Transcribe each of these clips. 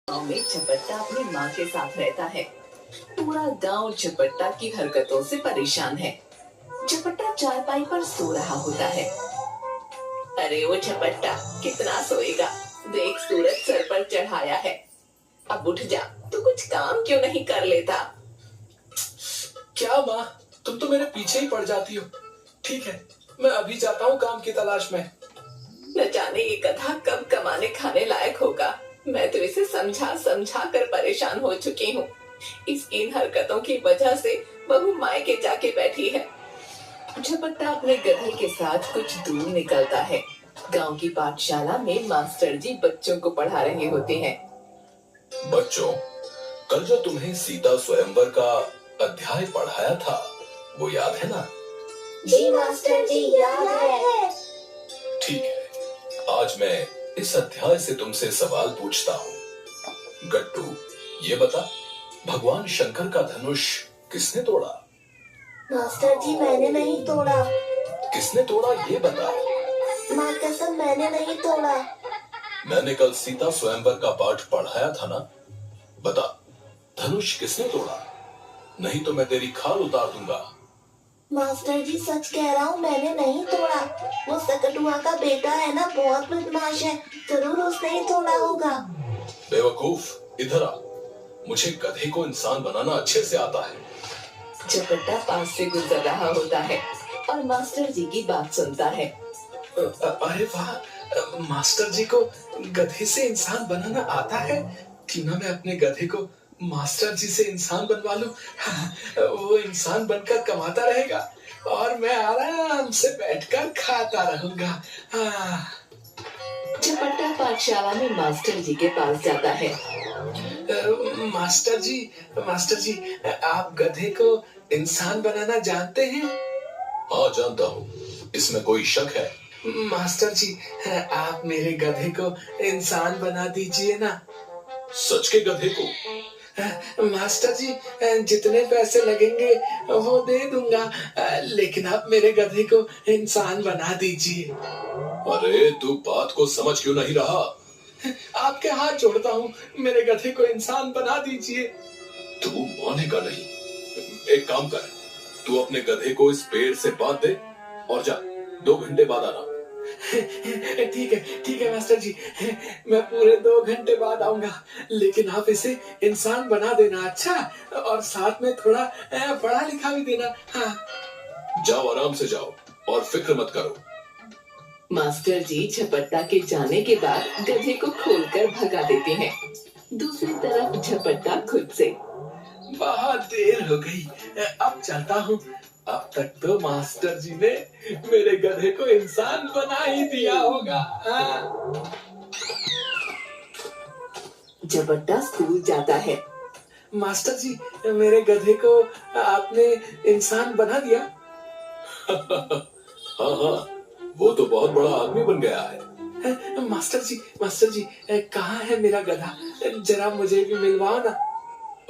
गांव में झपट्टा अपनी माँ के साथ रहता है। पूरा गांव झपट्टा की हरकतों से परेशान है। झपट्टा चारपाई पर सो रहा होता है। अरे वो झपट्टा, कितना सोएगा? देख, सूरज सर पर चढ़ाया है। अब उठ जा, तू कुछ काम क्यों नहीं कर लेता? क्या माँ, तुम तो मेरे पीछे ही पड़ जाती हो। ठीक है, मैं अभी जाता हूँ काम की तलाश में। न जाने ये गधा कब कमाने खाने लायक होगा। मैं तो इसे समझा समझा कर परेशान हो चुकी हूँ। इसकी इन हरकतों की वजह से बहू मायके जाके बैठी है। झपट्टा अपने गधे के साथ कुछ दूर निकलता है। गांव की पाठशाला में मास्टर जी बच्चों को पढ़ा रहे होते हैं। बच्चों, कल जो तुम्हें सीता स्वयंवर का अध्याय पढ़ाया था, वो याद है ना? जी मास्टर जी, याद है। ठीक है, आज मैं इस अध्याय से तुमसे सवाल पूछता हूँ। गट्टू, ये बता, भगवान शंकर का धनुष किसने तोड़ा? मास्टर जी, मैंने नहीं तोड़ा। किसने तोड़ा ये बता। माँ कसम, मैंने नहीं तोड़ा। मैंने कल सीता स्वयंवर का पाठ पढ़ाया था ना? बता, धनुष किसने तोड़ा? नहीं तो मैं तेरी खाल उतार दूंगा। मास्टर जी, सच कह रहा हूँ, मैंने नहीं तोड़ा। वो सकटुआ का बेटा है ना, बहुत बदमाश है, जरूर उसने ही तोड़ा होगा। बेवकूफ, इधर आ। मुझे गधे को इंसान बनाना अच्छे से आता है। झपट्टा पास से गुजर रहा होता है और मास्टर जी की बात सुनता है। अरे वाह, मास्टर जी को गधे से इंसान बनाना आता है। क्यों ना मैं अपने गधे को मास्टर जी से इंसान बनवा लूं। वो इंसान बनकर कमाता रहेगा और मैं आराम से बैठकर खाता रहूंगा। झपट्टा पाठशाला में मास्टर जी के पास जाता है। मास्टर जी, आप गधे को इंसान बनाना जानते हैं? हाँ, जानता हूँ, इसमें कोई शक है? मास्टर जी, आप मेरे गधे को इंसान बना दीजिए ना। सच के गधे को? मास्टर जी, जितने पैसे लगेंगे वो दे दूंगा, लेकिन आप मेरे गधे को इंसान बना दीजिए। अरे, तू बात को समझ क्यों नहीं रहा? आपके हाथ जोड़ता हूँ, मेरे गधे को इंसान बना दीजिए। तू मानेगा नहीं। एक काम कर, तू अपने गधे को इस पेड़ से बांध दे और जा, 2 घंटे बाद आना। ठीक है मास्टर जी, मैं पूरे 2 घंटे बाद आऊंगा, लेकिन आप इसे इंसान बना देना, अच्छा? और साथ में थोड़ा पढ़ा लिखा भी देना। हाँ, जाओ, आराम से जाओ और फिक्र मत करो। मास्टर जी झपट्टा के जाने के बाद गधे को खोलकर भगा देते हैं। दूसरी तरफ झपट्टा खुद से, बहुत देर हो गई, अब चलता हूँ। अब तक तो मास्टर जी ने मेरे गधे को इंसान बना ही दिया होगा। झपट्टा स्कूल जाता है। मास्टर जी, मेरे गधे को आपने इंसान बना दिया। हाँ, वो तो बहुत बड़ा आदमी बन गया है। मास्टर जी, कहाँ है मेरा गधा? जरा मुझे भी मिलवाओ ना।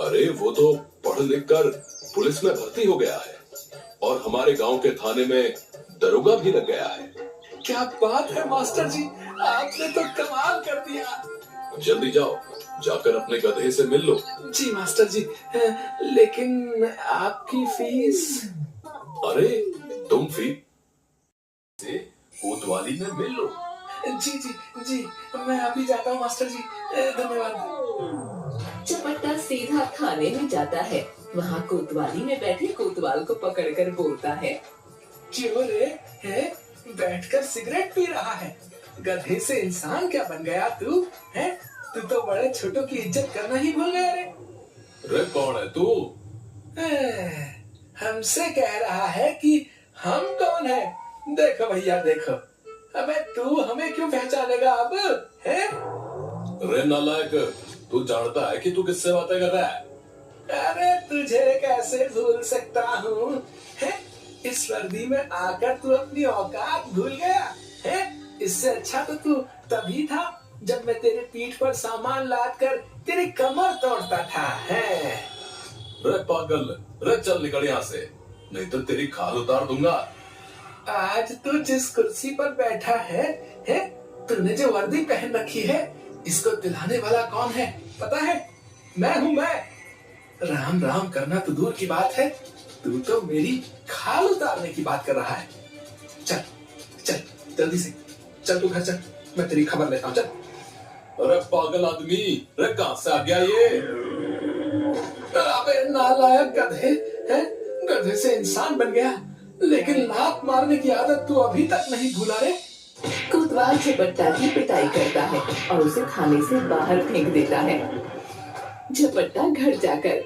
अरे, वो तो पढ़ लिख कर पुलिस में भर्ती हो गया है और हमारे गांव के थाने में दरोगा भी लग गया है। क्या बात है मास्टर जी, आपने तो कमाल कर दिया। जल्दी जाओ, जाकर अपने गधे से मिल लो। जी मास्टर जी, लेकिन आपकी फीस? अरे, तुम फीस से कोतवाली में मिल लो। जी, मैं अभी जाता हूँ मास्टर जी, धन्यवाद। झपट्टा सीधा थाने में जाता है। वहाँ कोतवाली में बैठे कोतवाल को पकड़कर बोलता है, क्यों रे, बैठकर सिगरेट पी रहा है? गधे से इंसान क्या बन गया तू? तू तो बड़े छोटों की इज्जत करना ही भूल गया रे। रे, कौन है तू? हमसे कह रहा है कि हम कौन है। देखो भैया, देखो। अबे तू हमें क्यों पहचानेगा अब, है? रे नालायक, तू जानता है कि तू किससे बातें कर रहा है? अरे तुझे कैसे भूल सकता हूँ? इस वर्दी में आकर तू अपनी औकात भूल गया है? इससे अच्छा तो तू तभी था जब मैं तेरे पीठ पर सामान लाद कर तेरी कमर तोड़ता था। रे पागल, रे चल निकल यहाँ से, नहीं तो तेरी खाल उतार दूंगा। आज तू जिस कुर्सी पर बैठा है, तूने जो वर्दी पहन रखी है, इसको दिलाने वाला कौन है? पता है, मैं हूँ मैं। राम राम करना तो दूर की बात है, तू तो मेरी खाल उतारने की बात कर रहा है। चल चल जल्दी से चल, तू घर चल, मैं तेरी खबर लेता हूँ, चल। अरे पागल आदमी, अरे कहां से आ गया ये? अबे नालायक गधे, हैं? गधे से इंसान बन गया, लेकिन लात मारने की आदत तू अभी तक नहीं भूला रे। कोतवाल झपट्टा की पिटाई करता है और उसे खाने से बाहर फेंक देता है। झपट्टा घर जाकर,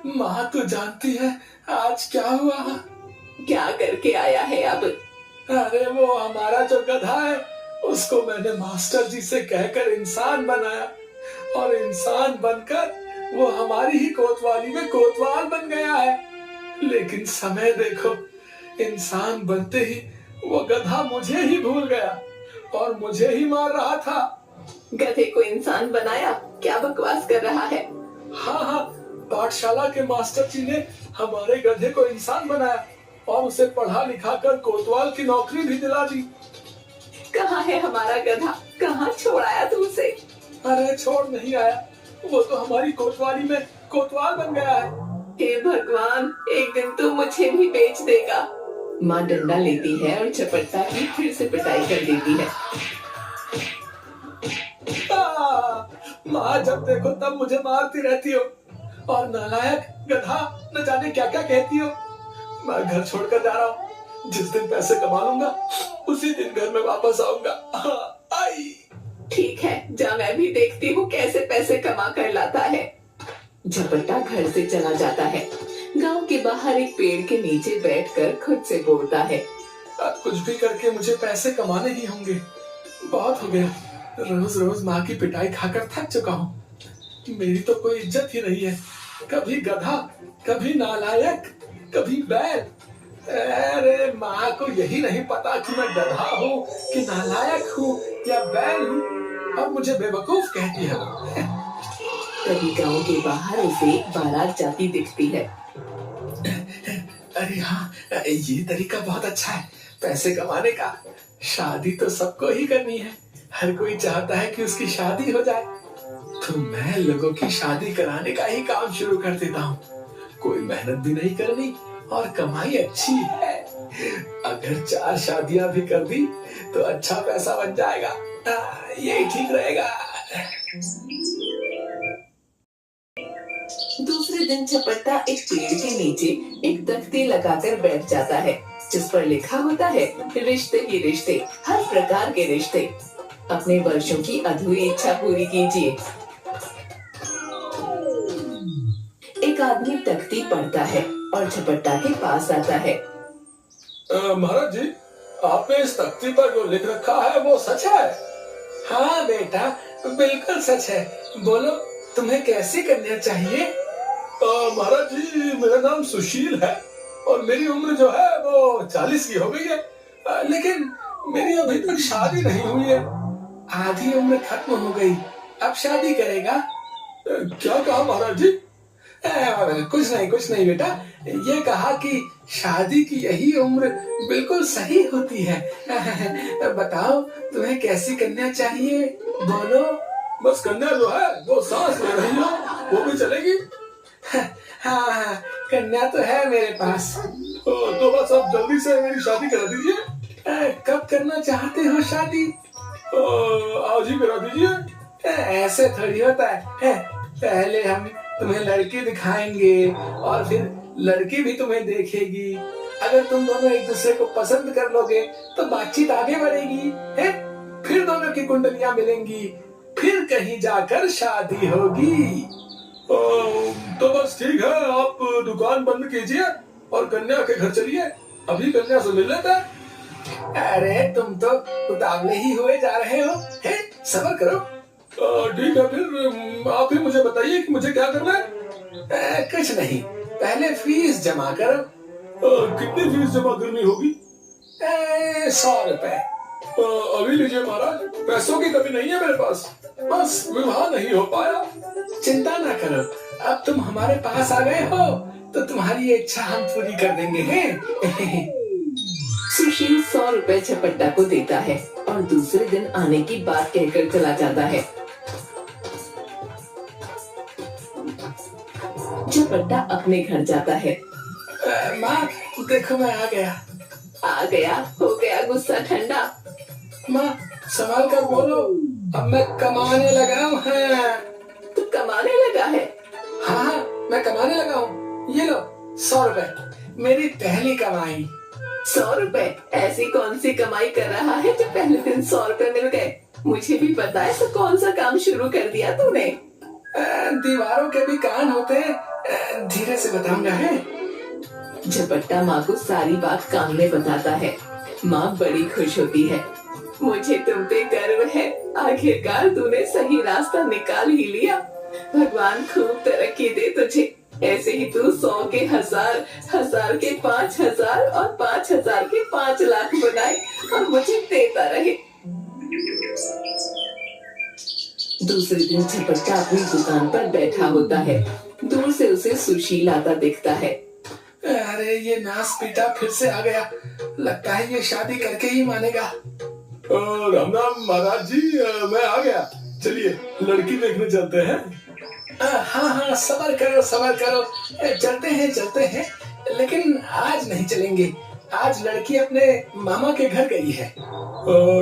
माँ तो जानती है आज क्या हुआ। क्या करके आया है अब? अरे वो हमारा जो गधा है, उसको मैंने मास्टर जी से कहकर इंसान बनाया, और इंसान बनकर वो हमारी ही कोतवाली में कोतवाल बन गया है। लेकिन समय देखो, इंसान बनते ही वो गधा मुझे ही भूल गया और मुझे ही मार रहा था। गधे को इंसान बनाया? क्या बकवास कर रहा है? हाँ हाँ, पाठशाला के मास्टर जी ने हमारे गधे को इंसान बनाया और उसे पढ़ा लिखा कर कोतवाल की नौकरी भी दिला दी। कहाँ है हमारा गधा? कहाँ छोड़ाया तू उसे? अरे छोड़ नहीं आया, वो तो हमारी कोतवाली में कोतवाल बन गया है। हे भगवान, एक दिन तू मुझे भी बेच देगा। माँ डंडा लेती है और झपट्टा की फिर से पिटाई कर देती है। माँ जब देखो तब मुझे मारती रहती हो, और नालायक गधा न जाने क्या क्या कहती हो। मैं घर छोड़कर जा रहा हूँ, जिस दिन पैसे कमा लूंगा उसी दिन घर में वापस आऊंगा। आई। ठीक है, जा, मैं भी देखती हूँ कैसे पैसे कमा कर लाता है। झपट्टा घर से चला जाता है। गांव के बाहर एक पेड़ के नीचे बैठकर खुद से बोलता है, कुछ भी करके मुझे पैसे कमाने ही होंगे। बहुत हो गया, रोज रोज माँ की पिटाई खाकर थक चुका हूँ। मेरी तो कोई इज्जत ही नहीं है, कभी गधा, कभी नालायक, कभी बैल। अरे माँ को यही नहीं पता कि मैं गधा हूँ कि नालायक हूँ या बैल हूँ, अब मुझे बेवकूफ कहती है। तभी गांव के बाहर उसे एक बारात जाती दिखती है। अरे हाँ, ये तरीका बहुत अच्छा है पैसे कमाने का। शादी तो सबको ही करनी है, हर कोई चाहता है कि उसकी शादी हो जाए, तो मैं लोगों की शादी कराने का ही काम शुरू कर देता हूँ। कोई मेहनत भी नहीं करनी और कमाई अच्छी है। अगर 4 शादियां भी कर दी तो अच्छा पैसा बन जाएगा। यही ठीक रहेगा। दूसरे दिन झपट्टा एक पेड़ के नीचे एक तख्ती लगाकर बैठ जाता है, जिस पर लिखा होता है, रिश्ते ही रिश्ते, हर प्रकार के रिश्ते। अपने वर्षों की अधूरी इच्छा पूरी कीजिए। एक आदमी तख्ती पढ़ता है और झपट्टा के पास आता है। महाराज जी, आपने इस तख्ती पर जो लिख रखा है वो सच है? हाँ बेटा, बिल्कुल सच है। बोलो, तुम्हें कैसी कन्या चाहिए? महाराज जी, मेरा नाम सुशील है और मेरी उम्र जो है वो 40 की हो गई है, लेकिन मेरी अभी तक शादी नहीं हुई है। आधी उम्र खत्म हो गई, अब शादी करेगा? क्या कहा महाराज जी? कुछ नहीं बेटा, ये कहा कि शादी की यही उम्र बिल्कुल सही होती है। बताओ, तुम्हें कैसी कन्या चाहिए? बोलो। बस कन्या जो है वो सांस ले रही है, वो भी चलेगी? हाँ, कन्या तो है मेरे पास। तो बस अब जल्दी से मेरी शादी करा दीजिए। कब करना चाहते हो शादी? आज ही करा दीजिए। ऐसे थोड़ी होता है। पहले हम तुम्हें लड़की दिखाएंगे और फिर लड़की भी तुम्हें देखेगी। अगर तुम दोनों एक दूसरे को पसंद कर लोगे तो बातचीत आगे बढ़ेगी, है? फिर दोनों की कुंडलियां मिलेंगी, फिर कहीं जाकर शादी होगी। तो बस ठीक है, आप दुकान बंद कीजिए और कन्या के घर चलिए, अभी कन्या से मिल लेते हैं। अरे तुम तो उतावले ही हुए जा रहे हो, हैं? सब्र करो। ठीक है, फिर आप ही मुझे बताइए कि मुझे क्या करना है। कुछ नहीं, पहले फीस जमा करो। कितनी फीस जमा करनी होगी? 100 रुपए। अभी लीजिए महाराज, पैसों की कमी नहीं है मेरे पास, बस विवाह नहीं हो पाया। चिंता ना करो, अब तुम हमारे पास आ गए हो तो तुम्हारी इच्छा हम पूरी कर देंगे, हैं? सुशील 100 रुपए झपट्टा को देता है और दूसरे दिन आने की बात कहकर चला जाता है। झपट्टा अपने घर जाता है। माँ देखो मैं आ गया। आ गया, हो गया गुस्सा ठंडा। माँ संभाल कर बोलो, अब मैं कमाने लगा हूँ। हाँ तू कमाने लगा है? हाँ मैं कमाने लगा हूँ। ये लो 100 रुपए, मेरी पहली कमाई। 100 रुपए? ऐसी कौन सी कमाई कर रहा है जो पहले दिन 100 रुपए मिल गए? मुझे भी पता है, तो कौन सा काम शुरू कर दिया तूने? दीवारों के भी कान होते हैं, धीरे से बताऊंगा है। झपट्टा माँ को सारी बात काम में बताता है। माँ बड़ी खुश होती है। मुझे तुम पे गर्व है, आखिरकार तूने सही रास्ता निकाल ही लिया। भगवान खूब तरक्की दे तुझे। ऐसे ही तू 100 के 1000, 1000 के 5000 और 5000 के 5 लाख बनाए और मुझे देता रहे। दूसरे दिन झपट्टा अपनी दुकान पर बैठा होता है। दूर से उसे सुशील आता दिखता है। अरे ये नास पीटा फिर से आ गया, लगता है ये शादी करके ही मानेगा। राम राम महाराज जी, मैं आ गया। चलिए लड़की देखने चलते हैं। हाँ हाँ सबर करो, चलते हैं, लेकिन आज नहीं चलेंगे। आज लड़की अपने मामा के घर गई है।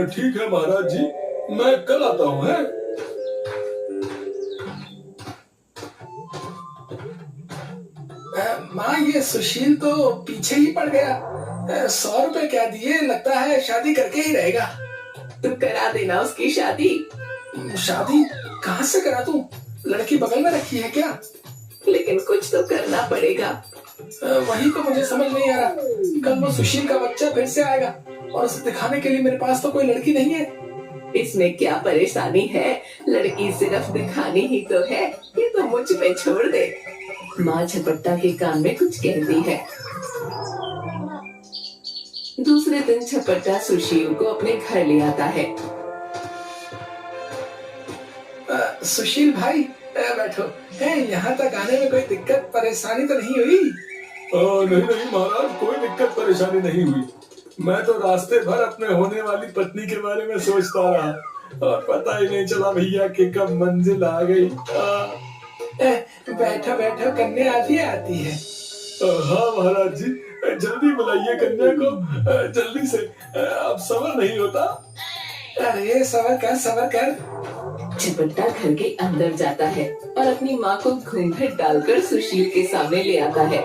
ठीक है महाराज जी, मैं कल आता हूँ। है माँ ये सुशील तो पीछे ही पड़ गया। 100 रुपए क्या दिए, लगता है शादी करके ही रहेगा। तू करा देना उसकी शादी। शादी कहाँ से करा दूं? लड़की बगल में रखी है क्या? लेकिन कुछ तो करना पड़ेगा। वही तो मुझे समझ नहीं आ रहा। कल वो सुशील का बच्चा फिर से आएगा और उसे दिखाने के लिए मेरे पास तो कोई लड़की नहीं है। इसमें क्या परेशानी है? लड़की सिर्फ दिखानी ही तो है, ये तो मुझ पे छोड़ दे। माँ झपट्टा के कान में कुछ कहती है। दूसरे दिन झपट्टा सुशील को अपने घर ले आता है। सुशील भाई बैठो। यहाँ तक आने में कोई दिक्कत परेशानी तो नहीं हुई? नहीं महाराज, कोई दिक्कत परेशानी नहीं हुई। मैं तो रास्ते भर अपने होने वाली पत्नी के बारे में सोचता रहा और पता ही नहीं चला भैया कि कब मंजिल आ गई। बैठो कन्या आती है। हाँ महाराज जी, जल्दी बुलाइए कन्या को, जल्दी से, अब सबर नहीं होता। अरे सबर कर। झपट्टा घर के अंदर जाता है और अपनी माँ को घूंघट डालकर सुशील के सामने ले आता है।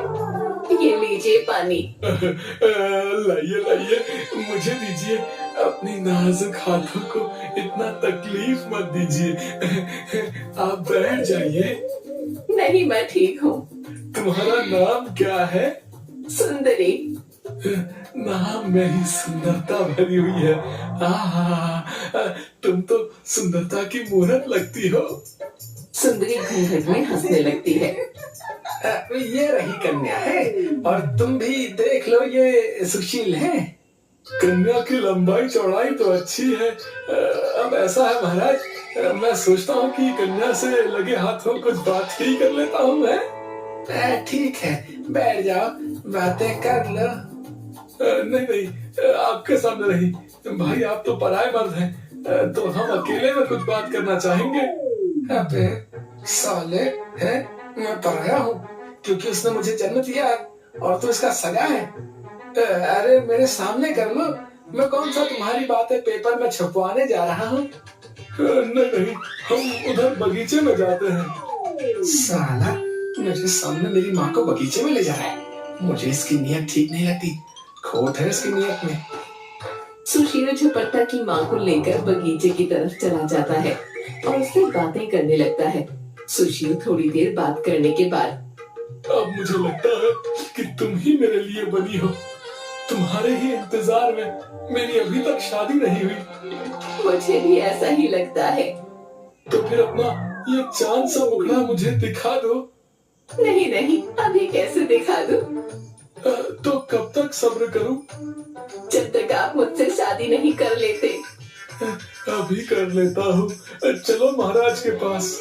ये लीजिए पानी। लाइए, मुझे दीजिए। अपनी नाजुक हाथों को इतना तकलीफ मत दीजिए। आप बैठ जाइए। नहीं, मैं ठीक हूँ। तुम्हारा नाम क्या है? सुंदरी। नाम में ही सुंदरता भरी हुई है। तुम तो सुंदरता की मूरत लगती हो। सुंदरी घूंघट में हंसने लगती है। ये रही कन्या है, और तुम भी देख लो, ये सुशील है। कन्या की लंबाई चौड़ाई तो अच्छी है। अब ऐसा है महाराज, मैं सोचता हूँ कि कन्या से लगे हाथों कुछ बात ही कर लेता हूँ मैं। ठीक है, बैठ जाओ, बातें कर लो। नहीं, आपके सामने नहीं भाई, आप तो पराये मर्द हैं, तो हम अकेले में कुछ बात करना चाहेंगे। अबे साले है, मैं पराया हूँ क्योंकि उसने मुझे जन्म दिया है और तो इसका सगा है। अरे मेरे सामने कर लो, मैं कौन सा तुम्हारी बातें पेपर में छपवाने जा रहा हूँ। नहीं, हम उधर बगीचे में जाते हैं। साला मेरे सामने मेरी माँ को बगीचे में ले जा रहा है। मुझे इसकी नीयत ठीक नहीं लगती, खोट है इसकी नीयत में। सुशील झपट्टा की माँ को लेकर बगीचे की तरफ चला जाता है और उससे बातें करने लगता है। सुशील थोड़ी देर बात करने के बाद, अब मुझे लगता है कि तुम ही मेरे लिए बनी हो। तुम्हारे ही इंतजार में मेरी अभी तक शादी नहीं हुई। मुझे भी ऐसा ही लगता है। तो फिर अपना ये चांद सा मुखड़ा मुझे दिखा दो। नहीं, अभी कैसे दिखा दूं? तो कब तक सब्र करूं? जब तक आप मुझसे शादी नहीं कर लेते। अभी कर लेता हूँ, चलो महाराज के पास।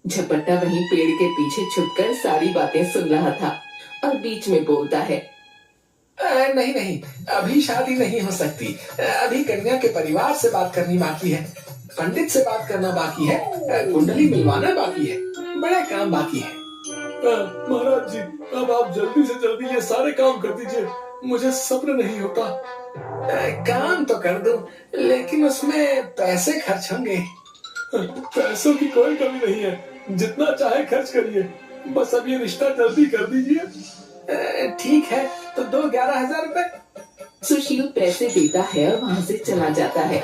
झपट्टा वहीं पेड़ के पीछे छुपकर सारी बातें सुन रहा था और बीच में बोलता है, नहीं, अभी शादी नहीं हो सकती। अभी कन्या के परिवार से बात करनी बाकी है, पंडित से बात करना बाकी है, कुंडली मिलवाना बाकी है, बड़ा काम बाकी है। महाराज जी, अब आप जल्दी से जल्दी ये सारे काम कर दीजिए, मुझे सब्र नहीं होता। काम तो कर दूं, लेकिन उसमें पैसे खर्च होंगे। पैसों की कोई कमी नहीं है, जितना चाहे खर्च करिए, बस अब ये रिश्ता जल्दी कर दीजिए। ठीक है, तो दो 11,000 रुपए। सुशील पैसे देता है और वहाँ से चला जाता है।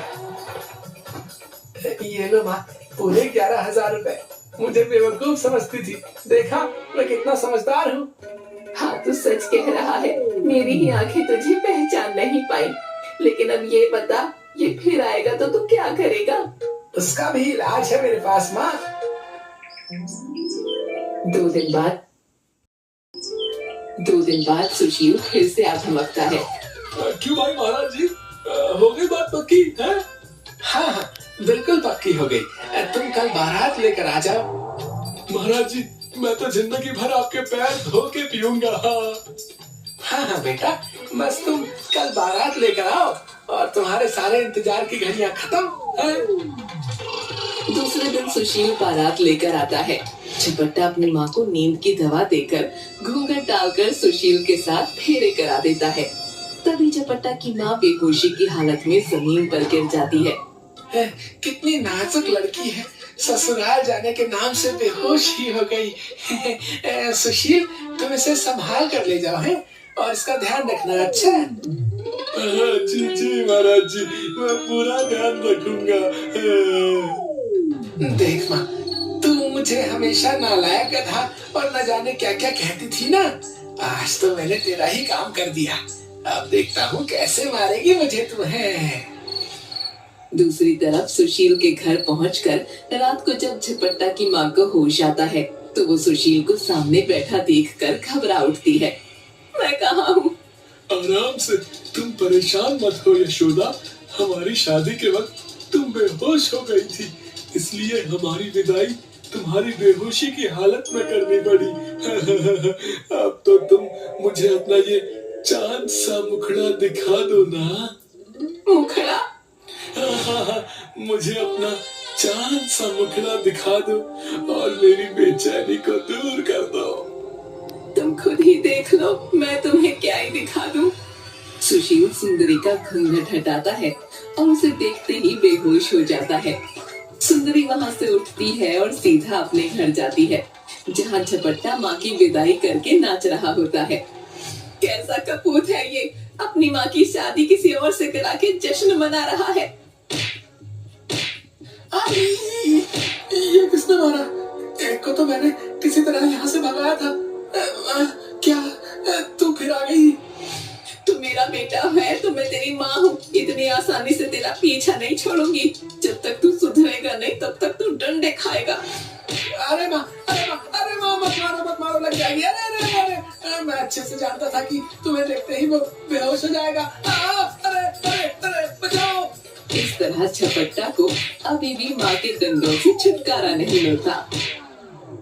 ये लो माँ, पूरे 11,000 रुपए। मुझे बेवकूफ समझती थी, देखा मैं कितना समझदार हूँ। हाँ, तू सच कह रहा है, मेरी ही आंखें तुझे पहचान नहीं पाई। लेकिन अब ये बता, ये फिर आएगा तो तू क्या करेगा? उसका भी इलाज है मेरे पास माँ। 2 दिन बाद सुशील फिर से आ धमकता है। क्यों भाई महाराज जी, हो गई बात पक्की है? हाँ, बिल्कुल पक्की हो गई। तुम कल बारात लेकर आ जाओ। महाराज जी, मैं तो जिंदगी भर आपके पैर धो के पीऊंगा। हाँ बेटा, बस तुम कल बारात लेकर आओ और तुम्हारे सारे इंतजार की घड़ियां खत्म है। दूसरे दिन सुशील बारात लेकर आता है। झपट्टा अपनी माँ को नींद की दवा देकर घूंघट डालकर सुशील के साथ फेरे करा देता है। तभी झपट्टा की माँ बेहोशी की हालत में जमीन पर गिर जाती है। कितनी नाजुक लड़की है, ससुराल जाने के नाम से बेहोश ही हो गई। सुशील, तुम इसे संभाल कर ले जाओ है, और इसका ध्यान रखना, अच्छा? जी जी महाराज जी, मैं पूरा ध्यान रखूंगा। देख माँ, तू मुझे हमेशा नालायक गधा और न जाने क्या क्या कहती थी ना, आज तो मैंने तेरा ही काम कर दिया। अब देखता हूँ कैसे मारेगी मुझे तुम्हें। दूसरी तरफ सुशील के घर पहुंचकर रात को जब झपट्टा की माँ को होश आता है, तो वो सुशील को सामने बैठा देखकर घबरा उठती है। मैं कहाँ हूँ? आराम से, तुम परेशान मत हो यशोदा। हमारी शादी के वक्त तुम बेहोश हो गई थी, इसलिए हमारी विदाई तुम्हारी बेहोशी की हालत में करनी पड़ी। अब तो तुम मुझे अपना ये चांद सा मुखड़ा दिखा दो ना। मुखड़ा? मुझे अपना चांद सा मुखड़ा दिखा दो और मेरी बेचैनी को दूर कर दो। तुम खुद ही देख लो, मैं तुम्हें क्या ही दिखा दूं। सुशील सुंदरी का घूंघट हटाता है और उसे देखते ही बेहोश हो जाता है। सुंदरी वहाँ से उठती है और सीधा अपने घर जाती है, जहाँ झपट्टा माँ की विदाई करके नाच रहा होता है। कैसा कपूत है ये, अपनी माँ की शादी किसी और से करा के जश्न मना रहा है। ये किसने मारा? एक को तो मैंने किसी तरह यहाँ से भगाया था। क्या तू फिर आ गई? तू मेरा बेटा है तो मैं तेरी माँ हूँ, इतनी आसानी से तेरा पीछा नहीं छोड़ूंगी। जब तक तू सुधरेगा नहीं, तब तक तू डंडे खाएगा। अरे माँ, मत मारो, लग जाएगी। अरे, मैं अच्छे से जानता था कि तुम्हें देखते ही वो बेहोश हो जाएगा। अरे, बचाओ। इस तरह झपट्टा को अभी भी माँ के डंडों से छुटकारा नहीं मिलता।